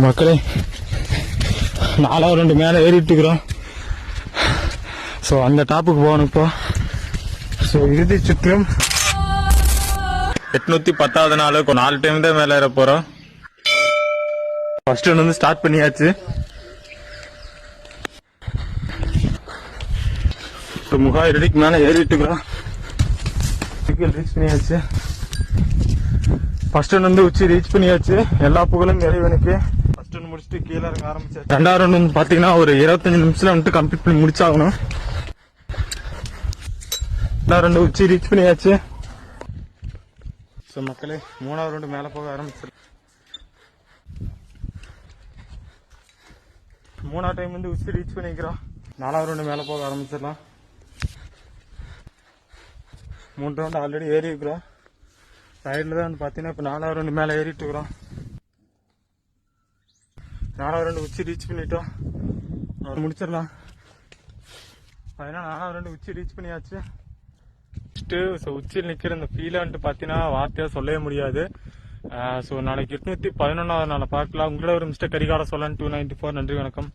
மக்களே 4 மேலே ஏறிட்டு இருக்கிறோம். ஸோ அந்த டாப்புக்கு போகணும் இப்போ. ஸோ இறுதி சுற்றும் 810வது நாள் 4 டைம் தான் மேலே ஏற போகிறோம். ஃபர்ஸ்ட் ஒன்று ஸ்டார்ட் பண்ணியாச்சு. இப்போ 3000 அடிக்கு மேலே ஏறிட்டு இருக்கிறோம். ரீச் பண்ணியாச்சு. ஃபர்ஸ்ட் ஒன்று உச்சி ரீச் பண்ணியாச்சு. எல்லா புகழும் நிறைவனுக்கு. ஃபர்ஸ்ட் ஒன்று முடிச்சுட்டு கீழே இறங்க ஆரம்பிச்சாச்சு. 2வது ரவுண்ட் பார்த்தீங்கன்னா ஒரு 25 நிமிஷத்துல வந்துட்டு கம்ப்ளீட் பண்ணி முடிச்சாகணும். 2வது ரவுண்ட் உச்சி ரீச் பண்ணியாச்சு. ஸோ மக்களே 3வது ரவுண்டு மேலே போக ஆரம்பிச்சு. 3வது டைம் வந்து உச்சி ரீச் பண்ணிக்கிறோம். 4வது ரவுண்டு மேலே போக ஆரம்பிச்சிடலாம். 3 ரவுண்டு ஆல்ரெடி ஏறி இருக்கிறோம். சைடில் தான் வந்து பார்த்தீங்கன்னா இப்போ 4வது ரவுண்டு மேலே ஏறிட்டு இருக்கிறோம். 4வது ரவுண்டு உச்சி ரீச் பண்ணிட்டோம். முடிச்சிடலாம். அதனால் 4வது ரவுண்டு உச்சி ரீச் பண்ணியாச்சு. ஸோ உச்சியில் நிற்கிற இந்த ஃபீலை வந்துட்டு பார்த்தீங்கன்னா வார்த்தையாக சொல்லவே முடியாது. ஸோ நாளைக்கு 811வது நாளை பார்க்கலாம். உங்களோட ஒரு மிஸ்டர் கரிகால சொல்லன் 294. நன்றி, வணக்கம்.